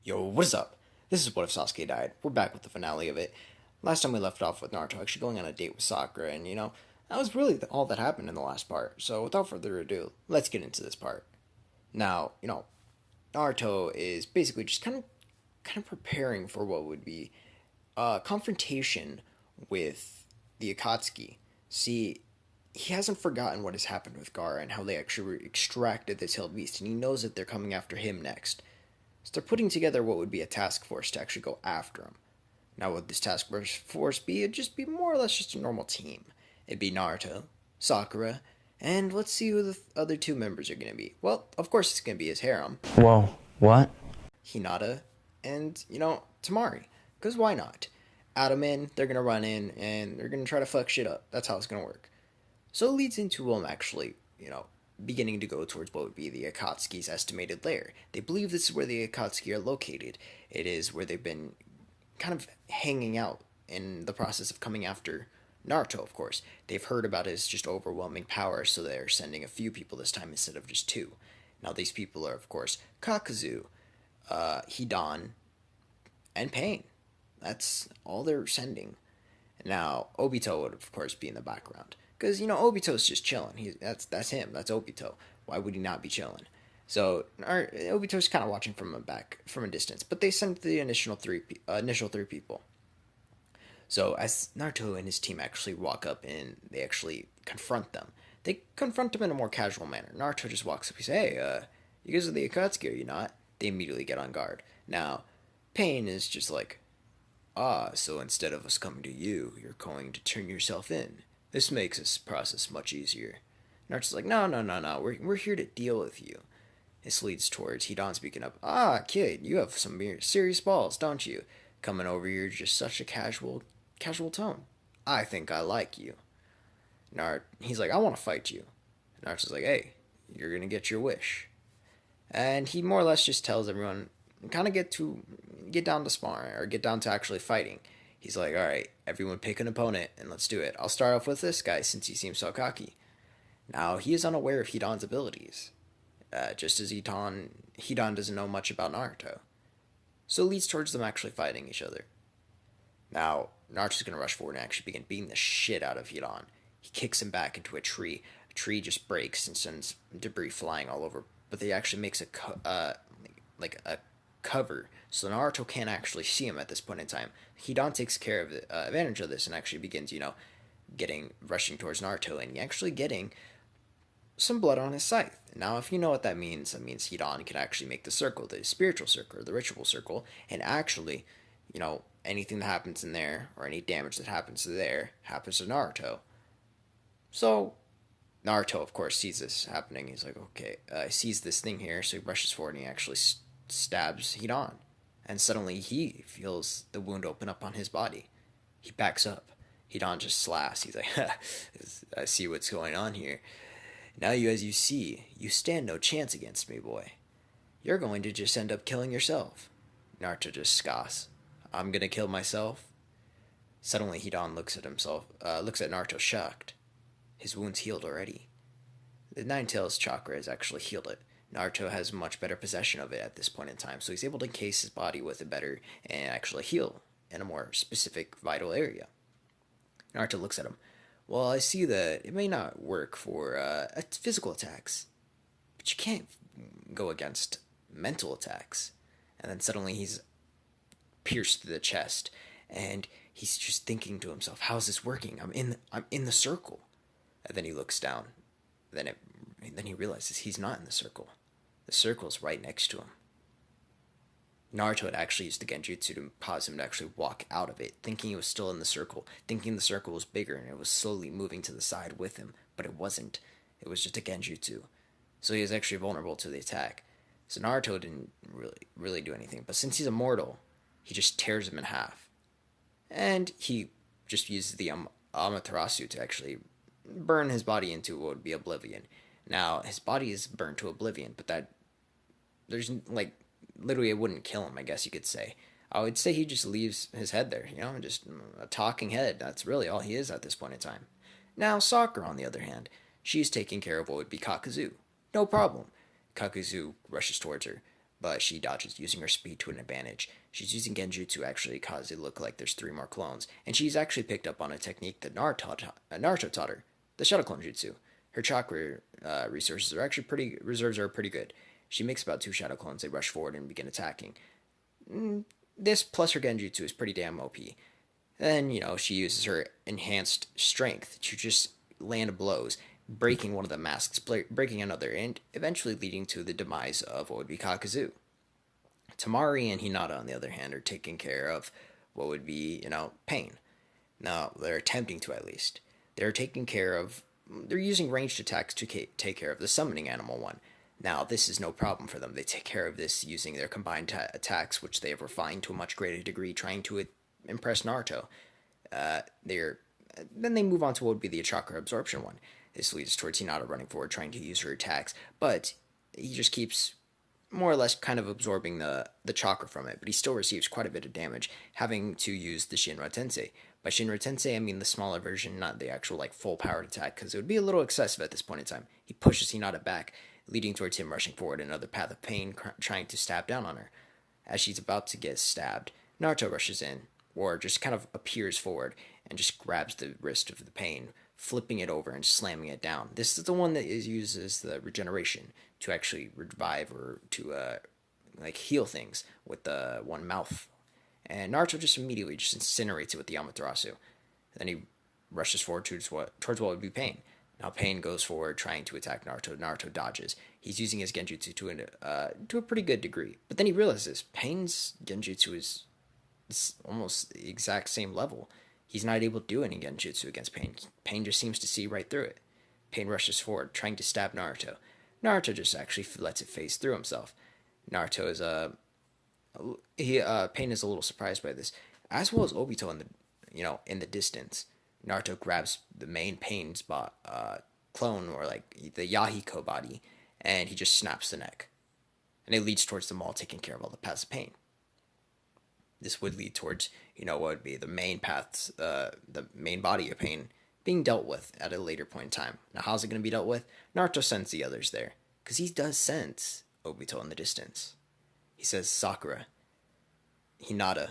Yo, what is up? This is What If Sasuke Died. We're back with the finale of it. Last time we left off with Naruto actually going on a date with Sakura, and that was really all that happened in the last part. So without further ado, let's get into this part. Now, Naruto is basically just kind of preparing for what would be a confrontation with the Akatsuki. See, he hasn't forgotten what has happened with Gaara and how they actually extracted this hill beast, and he knows that they're coming after him next. So they're putting together what would be a task force to actually go after him. Now, would this task force be? It'd just be more or less just a normal team. It'd be Naruto, Sakura, and let's see who the other two members are going to be. Well, of course it's going to be his harem, Whoa, what? Hinata, and, Tamari. Because why not? Add them in, they're going to run in, and they're going to try to fuck shit up. That's how it's going to work. So it leads into them actually, beginning to go towards what would be the Akatsuki's estimated lair. They believe this is where the Akatsuki are located. It is where they've been kind of hanging out in the process of coming after Naruto, of course. They've heard about his just overwhelming power, so they're sending a few people this time instead of just two. Now, these people are, of course, Kakazu, Hidan, and Pain. That's all they're sending. Now, Obito would, of course, be in the background. Because, Obito's just chilling. That's him. That's Obito. Why would he not be chilling? So, Obito's kind of watching from a distance. But they sent the initial three people. So, as Naruto and his team actually walk up and they actually confront them, they confront them in a more casual manner. Naruto just walks up and says, hey, you guys are the Akatsuki, are you not? They immediately get on guard. Now, Pain is just like, so instead of us coming to you, you're going to turn yourself in. This makes this process much easier. Naruto's like, no. We're here to deal with you. This leads towards Hidan speaking up. Kid, you have some serious balls, don't you? Coming over here just such a casual tone. I think I like you. He's like, I want to fight you. Naruto's like, hey, you're gonna get your wish. And he more or less just tells everyone, kind of get down to sparring or get down to actually fighting. He's like, alright, everyone pick an opponent and let's do it. I'll start off with this guy since he seems so cocky. Now, he is unaware of Hidan's abilities, just as Hidan doesn't know much about Naruto. So it leads towards them actually fighting each other. Now, Naruto's going to rush forward and actually begin beating the shit out of Hidan. He kicks him back into a tree. A tree just breaks and sends debris flying all over, but they actually makes a cover, so Naruto can't actually see him at this point in time. Hidan takes care of advantage of this and actually begins, rushing towards Naruto and actually getting some blood on his scythe. Now, if you know what that means Hidan can actually make the circle, the spiritual circle, or the ritual circle, and actually, anything that happens in there, or any damage that happens happens to Naruto. So, Naruto, of course, sees this happening. He's like, okay, he sees this thing here, so he rushes forward and he actually stabs Hidan. And suddenly he feels the wound open up on his body. He backs up. Hidan just laughs. He's like, I see what's going on here. Now as you see, you stand no chance against me, boy. You're going to just end up killing yourself. Naruto just scoffs. I'm gonna kill myself? Suddenly Hidan looks at Naruto shocked. His wound's healed already. The Nine Tails chakra has actually healed it. Naruto has much better possession of it at this point in time, so he's able to encase his body with it better and actually heal in a more specific vital area. Naruto looks at him. Well, I see that it may not work for physical attacks, but you can't go against mental attacks. And then suddenly he's pierced through the chest, and he's just thinking to himself, "How's this working? I'm in the circle." And then he looks down. Then he realizes he's not in the circle. The circle's right next to him. Naruto had actually used the genjutsu to cause him to actually walk out of it, thinking he was still in the circle, thinking the circle was bigger and it was slowly moving to the side with him, but it wasn't. It was just a genjutsu. So he was actually vulnerable to the attack. So Naruto didn't really do anything, but since he's immortal, he just tears him in half. And he just uses the Amaterasu to actually burn his body into what would be oblivion. Now, his body is burned to oblivion, but literally it wouldn't kill him, I guess you could say. I would say he just leaves his head there, just a talking head. That's really all he is at this point in time. Now, Sakura, on the other hand, she's taking care of what would be Kakazu. No problem. Kakazu rushes towards her, but she dodges using her speed to an advantage. She's using Genjutsu actually cause it look like there's three more clones, and she's actually picked up on a technique that Naruto taught her, the Shadow Clone Jutsu. Her chakra resources are actually reserves are pretty good. She makes about two Shadow Clones. They rush forward and begin attacking. This plus her Genjutsu is pretty damn OP. Then, she uses her enhanced strength to just land blows, breaking one of the masks, breaking another, and eventually leading to the demise of what would be Kakuzu. Tamari and Hinata, on the other hand, are taking care of what would be, Pain. Now, they're attempting to at least. They're taking care of. They're using ranged attacks to take care of the summoning animal one. Now, this is no problem for them. They take care of this using their combined attacks, which they have refined to a much greater degree, trying to impress Naruto. They're Then they move on to what would be the chakra absorption one. This leads towards Hinata running forward, trying to use her attacks, but he just keeps more or less kind of absorbing the chakra from it, but he still receives quite a bit of damage, having to use the Shinra Tensei. By Shinra Tensei, I mean the smaller version, not the actual full powered attack, because it would be a little excessive at this point in time. He pushes Hinata back, leading towards him rushing forward another path of pain, trying to stab down on her. As she's about to get stabbed, Naruto rushes in, or just kind of appears forward and just grabs the wrist of the pain, flipping it over and slamming it down. This is the one that uses the regeneration to actually revive or to heal things with the one mouth. And Naruto just immediately just incinerates it with the Amaterasu. Then he rushes forward towards what would be Pain. Now Pain goes forward trying to attack Naruto. Naruto dodges. He's using his Genjutsu to a pretty good degree. But then he realizes Pain's Genjutsu is almost the exact same level. He's not able to do any Genjutsu against Pain. Pain just seems to see right through it. Pain rushes forward, trying to stab Naruto. Naruto just actually lets it phase through himself. Naruto is Pain is a little surprised by this, as well as Obito in the distance. Naruto grabs the main Pain's clone, or the Yahiko body, and he just snaps the neck. And it leads towards them all taking care of all the paths of Pain. This would lead towards, what would be the main paths, the main body of Pain being dealt with at a later point in time. Now, how's it going to be dealt with? Naruto sends the others there, because he does sense Obito in the distance. He says, Sakura, Hinata,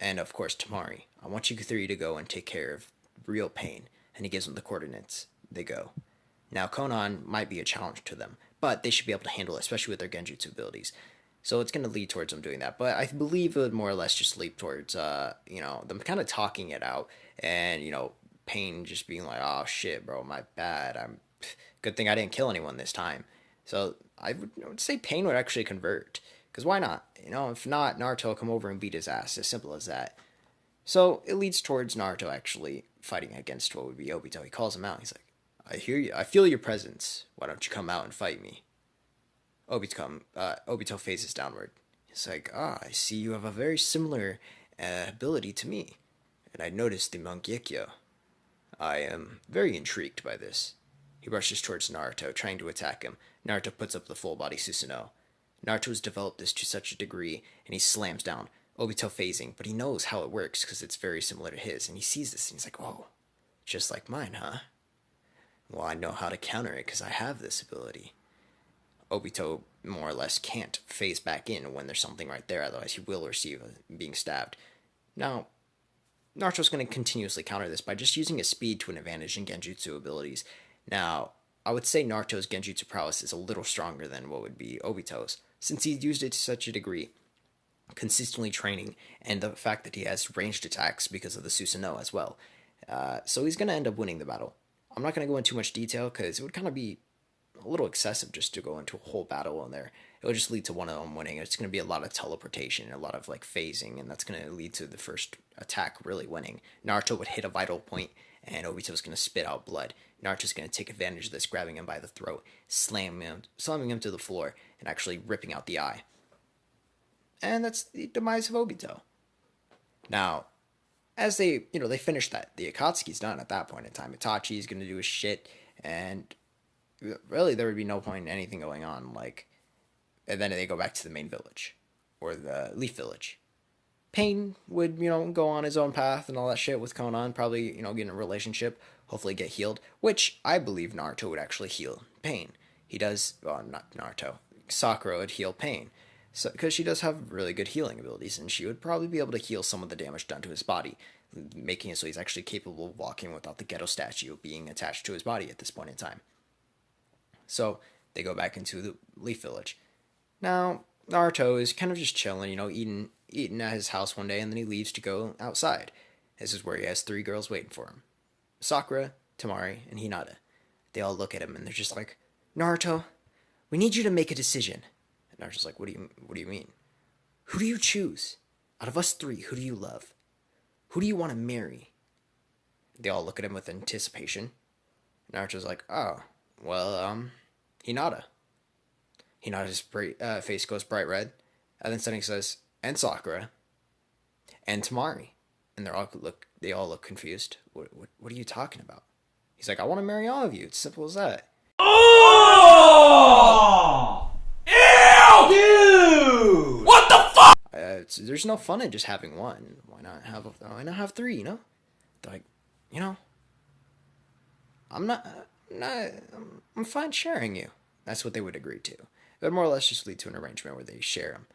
and of course Tamari, I want you three to go and take care of real Pain. And he gives them the coordinates. They go. Now, Konan might be a challenge to them, but they should be able to handle it, especially with their Genjutsu abilities. So it's going to lead towards them doing that. But I believe it would more or less just lead towards, them kind of talking it out. And, Pain just being like, oh, shit, bro, my bad. Good thing I didn't kill anyone this time. So I would say Pain would actually convert. Because why not? If not, Naruto will come over and beat his ass. As simple as that. So it leads towards Naruto actually fighting against what would be Obito. He calls him out. He's like, I hear you. I feel your presence. Why don't you come out and fight me? Obito faces downward. He's like, I see you have a very similar ability to me. And I noticed the Mangekyo. I am very intrigued by this. He rushes towards Naruto, trying to attack him. Naruto puts up the full body Susanoo. Naruto has developed this to such a degree, and he slams down. Obito phasing, but he knows how it works because it's very similar to his, and he sees this, and he's like, oh, just like mine, huh? Well, I know how to counter it because I have this ability. Obito more or less can't phase back in when there's something right there, otherwise he will receive being stabbed. Now, Naruto's going to continuously counter this by just using his speed to an advantage in Genjutsu abilities. Now, I would say Naruto's Genjutsu prowess is a little stronger than what would be Obito's, since he's used it to such a degree, consistently training, and the fact that he has ranged attacks because of the Susanoo as well. So he's going to end up winning the battle. I'm not going to go into too much detail because it would kind of be a little excessive just to go into a whole battle in there. It would just lead to one of them winning. It's going to be a lot of teleportation and a lot of phasing, and that's going to lead to the first attack really winning. Naruto would hit a vital point, and Obito's going to spit out blood. Naruto's going to take advantage of this, grabbing him by the throat, slamming him to the floor, and actually ripping out the eye. And that's the demise of Obito. Now, as they finish that, the Akatsuki's done at that point in time. Itachi's going to do his shit, and really there would be no point in anything going on, and then they go back to the main village, or the Leaf Village. Pain would, go on his own path and all that shit with Konan, probably, get in a relationship, hopefully get healed, which I believe Naruto would actually heal Pain. He does, well, not Naruto, Sakura would heal Pain. So, because she does have really good healing abilities, and she would probably be able to heal some of the damage done to his body, making it so he's actually capable of walking without the ghetto statue being attached to his body at this point in time. So they go back into the Leaf Village. Now, Naruto is kind of just chilling, eating at his house one day, and then he leaves to go outside. This is where he has 3 girls waiting for him: Sakura, Tamari, and Hinata. They all look at him and they're just like, "Naruto, we need you to make a decision." And Naruto's like, "What do you mean? Who do you choose? Out of us 3, who do you love? Who do you want to marry?" They all look at him with anticipation. Naruto's like, "Oh, well, Hinata." Hinata's face goes bright red, and then suddenly says, "And Sakura, and Tamari," and they all look confused. What are you talking about? He's like, "I want to marry all of you. It's simple as that." Oh! Ew! Dude! What the fuck? There's no fun in just having one. Why not have 3? They're like, I'm fine sharing you. That's what they would agree to. It would more or less just lead to an arrangement where they share them.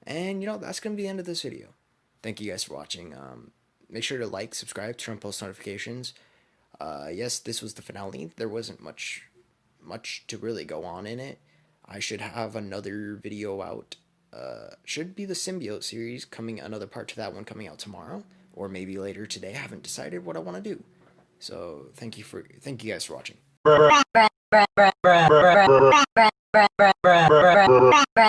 And, that's going to be the end of this video. Thank you guys for watching. Make sure to like, subscribe, turn on post notifications. Yes, this was the finale. There wasn't much to really go on in it. I should have another video out. Should be the Symbiote series, another part to that one coming out tomorrow. Or maybe later today. I haven't decided what I want to do. So, thank you guys for watching.